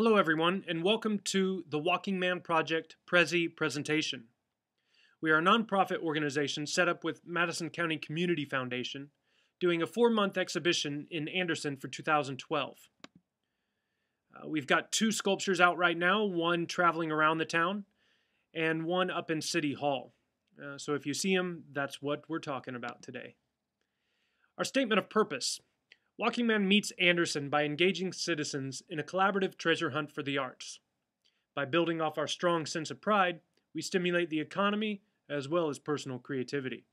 Hello, everyone, and welcome to the Walking Man Project Prezi presentation. We are a nonprofit organization set up with Madison County Community Foundation, doing a 4-month exhibition in Anderson for 2012. We've got 2 sculptures out right now, one traveling around the town, and one up in City Hall. So if you see them, that's what we're talking about today. Our statement of purpose. Walking Man meets Anderson by engaging citizens in a collaborative treasure hunt for the arts. By building off our strong sense of pride, we stimulate the economy as well as personal creativity.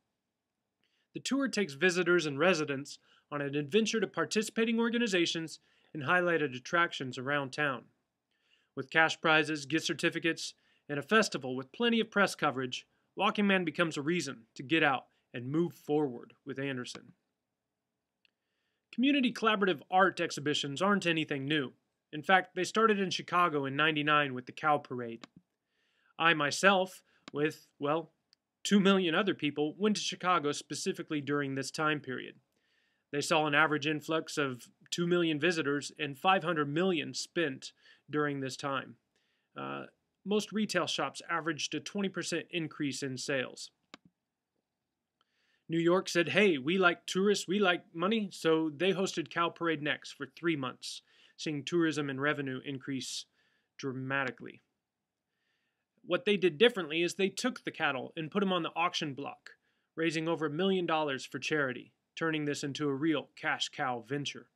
The tour takes visitors and residents on an adventure to participating organizations and highlighted attractions around town. With cash prizes, gift certificates, and a festival with plenty of press coverage, Walking Man becomes a reason to get out and move forward with Anderson. Community collaborative art exhibitions aren't anything new. In fact, they started in Chicago in '99 with the Cow Parade. I myself, with, 2 million other people, went to Chicago specifically during this time period. They saw an average influx of 2 million visitors and 500 million spent during this time. Most retail shops averaged a 20% increase in sales. New York said, hey, we like tourists, we like money, so they hosted Cow Parade Next for 3 months, seeing tourism and revenue increase dramatically. What they did differently is they took the cattle and put them on the auction block, raising over $1 million for charity, turning this into a real cash cow venture.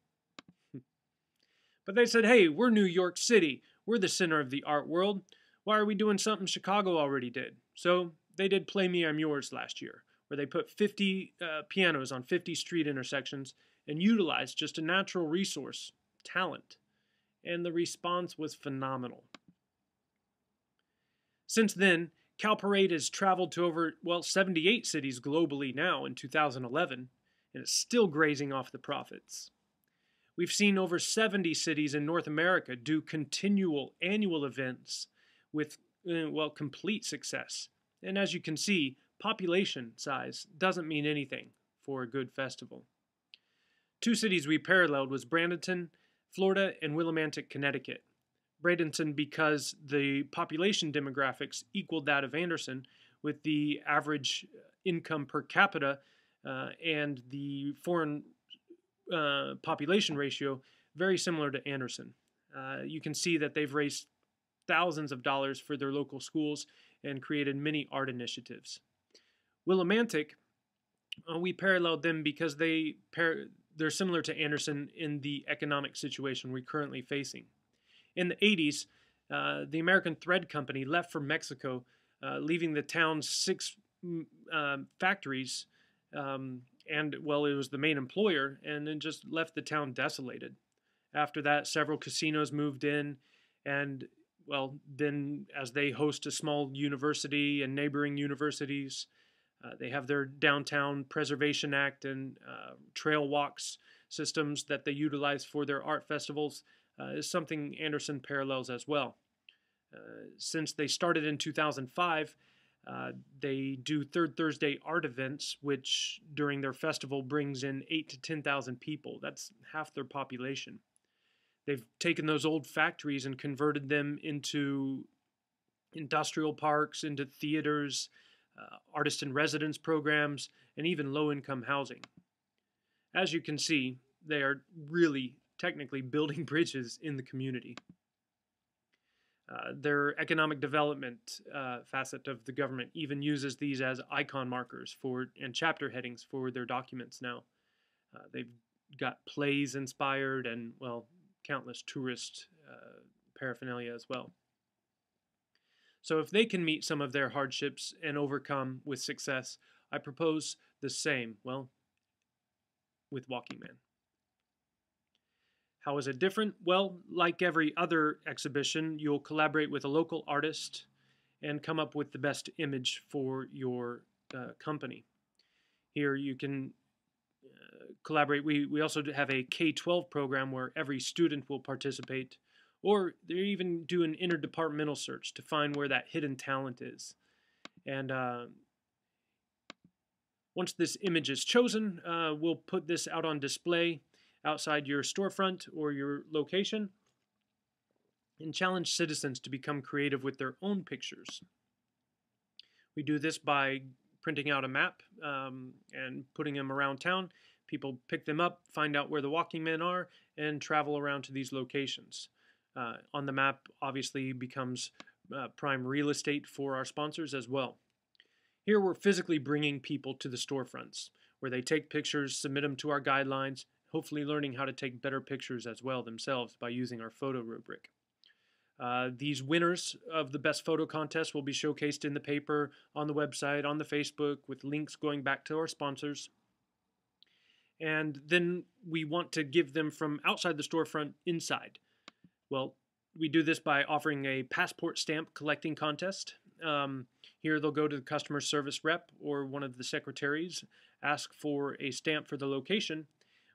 But they said, hey, we're New York City, we're the center of the art world, why are we doing something Chicago already did? So they did Play Me I'm Yours last year, where they put 50 pianos on 50 street intersections and utilized just a natural resource, talent. And the response was phenomenal. Since then, Cow Parade has traveled to over, 78 cities globally now in 2011, and it's still grazing off the profits. We've seen over 70 cities in North America do continual annual events with, complete success. And as you can see, population size doesn't mean anything for a good festival. 2 cities we paralleled was Bradenton, Florida, and Willimantic, Connecticut. Bradenton because the population demographics equaled that of Anderson, with the average income per capita and the foreign population ratio very similar to Anderson. You can see that they've raised thousands of dollars for their local schools and created many art initiatives. Willimantic, we paralleled them because they're similar to Anderson in the economic situation we're currently facing. In the 80s, the American Thread Company left for Mexico, leaving the town's 6 factories, and it was the main employer, and then just left the town desolated. After that, several casinos moved in, and then as they host a small university and neighboring universities, they have their Downtown Preservation Act and trail walks systems that they utilize for their art festivals. Is something Anderson parallels as well. Since they started in 2005, they do Third Thursday art events, which during their festival brings in 8,000 to 10,000 people. That's half their population. They've taken those old factories and converted them into industrial parks, into theaters, artist in residence programs, and even low-income housing. As you can see, they are really technically building bridges in the community. Their economic development facet of the government even uses these as icon markers and chapter headings for their documents now. They've got plays inspired and, countless tourist paraphernalia as well. So if they can meet some of their hardships and overcome with success, I propose the same, with Walking Man. How is it different? Well, like every other exhibition, you'll collaborate with a local artist and come up with the best image for your company. Here you can collaborate. We also have a K-12 program where every student will participate, or they even do an interdepartmental search to find where that hidden talent is. And once this image is chosen, we'll put this out on display outside your storefront or your location. and challenge citizens to become creative with their own pictures. We do this by printing out a map and putting them around town. People pick them up, find out where the walking men are, and travel around to these locations. On the map, obviously, becomes prime real estate for our sponsors as well. Here, we're physically bringing people to the storefronts where they take pictures, submit them to our guidelines, hopefully learning how to take better pictures as well themselves by using our photo rubric. These winners of the best photo contest will be showcased in the paper, on the website, on the Facebook, with links going back to our sponsors. And then we want to give them from outside the storefront inside. Well, we do this by offering a passport stamp collecting contest. Here they'll go to the customer service rep or one of the secretaries, ask for a stamp for the location,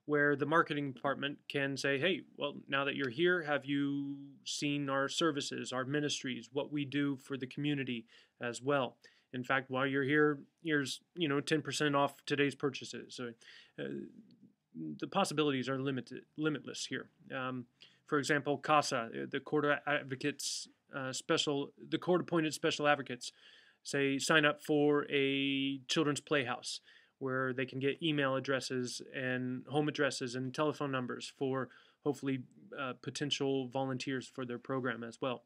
where the marketing department can say, hey, well, now that you're here, have you seen our services, our ministries, what we do for the community as well? In fact, while you're here, here's 10% off today's purchases. So the possibilities are limitless here. For example, CASA, the court advocates, the court-appointed special advocates, say sign up for a children's playhouse where they can get email addresses and home addresses and telephone numbers for hopefully potential volunteers for their program as well.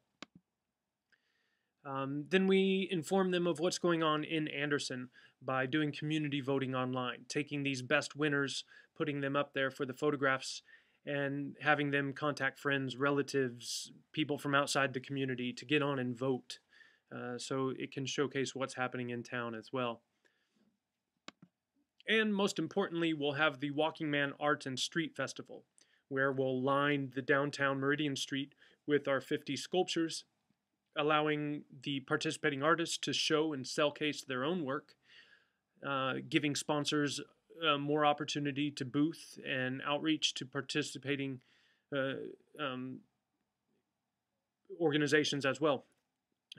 Then we inform them of what's going on in Anderson by doing community voting online, taking these best winners, putting them up there for the photographs, and having them contact friends, relatives, people from outside the community to get on and vote. So it can showcase what's happening in town as well. And most importantly, we'll have the Walking Man Art and Street Festival, where we'll line the downtown Meridian Street with our 50 sculptures, allowing the participating artists to show and showcase their own work, giving sponsors more opportunity to booth and outreach to participating organizations as well,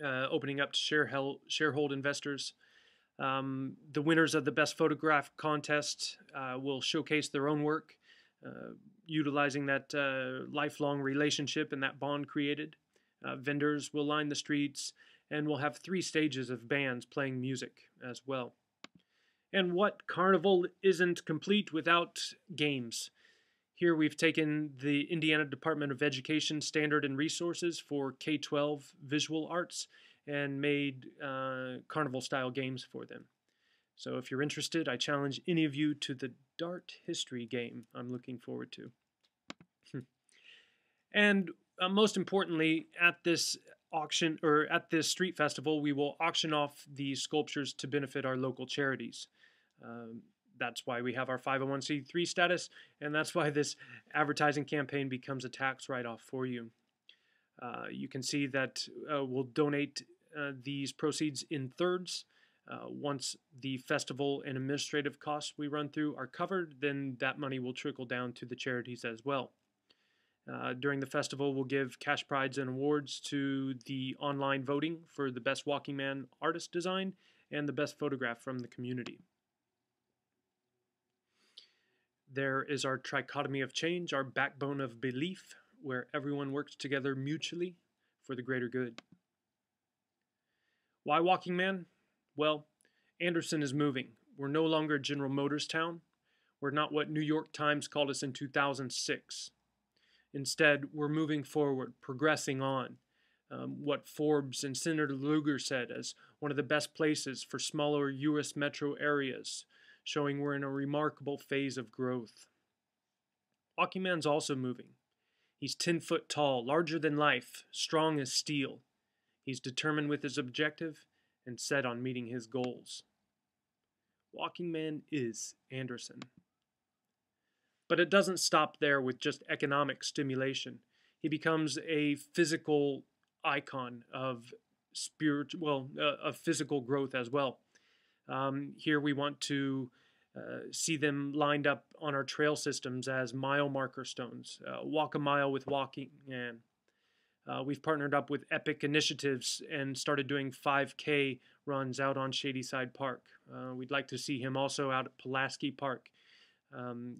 opening up to sharehold investors. The winners of the Best Photograph contest will showcase their own work, utilizing that lifelong relationship and that bond created. Vendors will line the streets, and we'll have 3 stages of bands playing music as well. And what carnival isn't complete without games? Here we've taken the Indiana Department of Education Standard and Resources for K-12 visual arts and made carnival-style games for them. So if you're interested, I challenge any of you to the Dart History game I'm looking forward to. And most importantly, at this auction or at this street festival, we will auction off these sculptures to benefit our local charities. That's why we have our 501c3 status, and that's why this advertising campaign becomes a tax write-off for you. You can see that we'll donate these proceeds in thirds. Once the festival and administrative costs we run through are covered, then that money will trickle down to the charities as well. During the festival, we'll give cash prizes and awards to the online voting for the best Walking Man artist design and the best photograph from the community. There is our trichotomy of change, our backbone of belief, where everyone works together mutually for the greater good. Why Walking Man? Well, Anderson is moving. We're no longer General Motors town. We're not what New York Times called us in 2006. Instead, we're moving forward, progressing on. What Forbes and Senator Lugar said as one of the best places for smaller U.S. metro areas, showing we're in a remarkable phase of growth. Walking Man's also moving. He's 10 foot tall, larger than life, strong as steel. He's determined with his objective and set on meeting his goals. Walking Man is Anderson. But it doesn't stop there with just economic stimulation. He becomes a physical icon of of physical growth as well. Here we want to see them lined up on our trail systems as mile marker stones. Walk a mile with Walking Man. We've partnered up with Epic Initiatives and started doing 5K runs out on Shadyside Park. We'd like to see him also out at Pulaski Park,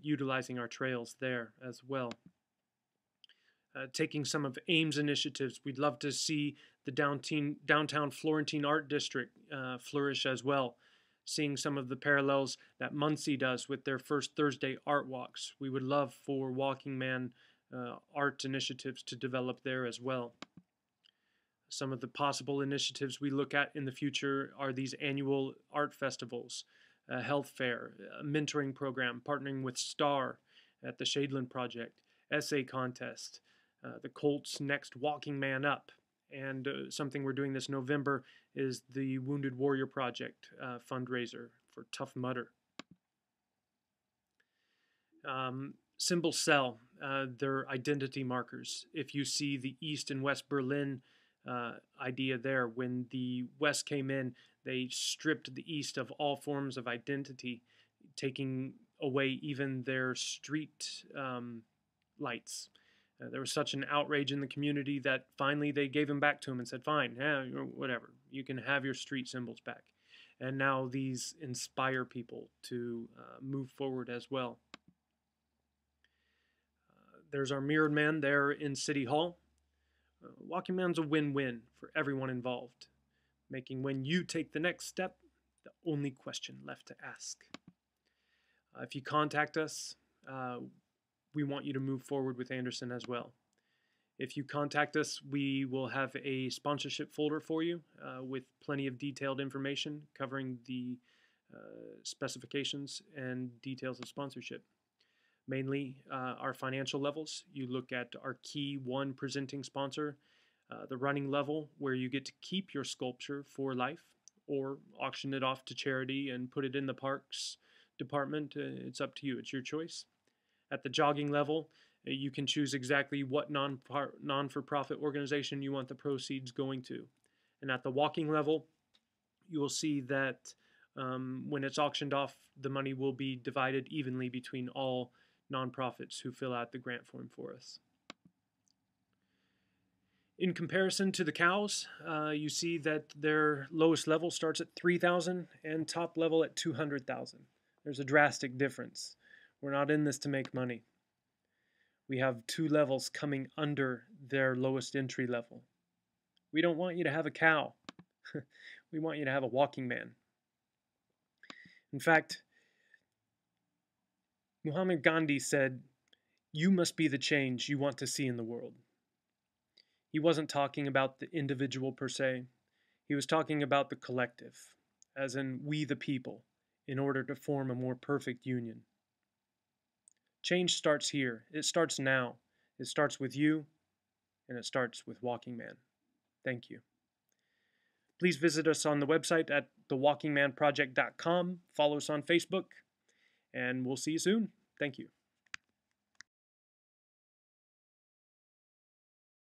utilizing our trails there as well. taking some of AIM's initiatives. We'd love to see the downtown Florentine Art District flourish as well, seeing some of the parallels that Muncie does with their first Thursday art walks. We would love for Walking Man art initiatives to develop there as well. Some of the possible initiatives we look at in the future are these annual art festivals, a health fair, a mentoring program, partnering with STAR at the Shadeland Project, essay contest, the Colts' next Walking Man Up, and something we're doing this November is the Wounded Warrior Project fundraiser for Tough Mudder. Symbols sell. They're identity markers. If you see the East and West Berlin idea there, when the West came in, they stripped the East of all forms of identity, taking away even their street lights. There was such an outrage in the community that finally they gave them back to him and said, fine, yeah, whatever, you can have your street symbols back. And now these inspire people to move forward as well. There's our Mirrored Man there in City Hall. Walking Man's a win-win for everyone involved, making when you take the next step the only question left to ask. If you contact us, we want you to move forward with Anderson as well. If you contact us, we will have a sponsorship folder for you with plenty of detailed information covering the specifications and details of sponsorship. Mainly our financial levels. You look at our key one presenting sponsor, the running level, where you get to keep your sculpture for life or auction it off to charity and put it in the parks department. It's up to you. It's your choice. At the jogging level, you can choose exactly what non-for-profit organization you want the proceeds going to. And at the walking level, you will see that when it's auctioned off, the money will be divided evenly between all nonprofits who fill out the grant form for us. In comparison to the cows, you see that their lowest level starts at $3,000 and top level at $200,000. There's a drastic difference. We're not in this to make money. We have two levels coming under their lowest entry level. We don't want you to have a cow. We want you to have a walking man. In fact, Mahatma Gandhi said, "You must be the change you want to see in the world." He wasn't talking about the individual per se. He was talking about the collective, as in we the people, in order to form a more perfect union. Change starts here. It starts now. It starts with you, and it starts with Walking Man. Thank you. Please visit us on the website at thewalkingmanproject.com. Follow us on Facebook, and we'll see you soon. Thank you.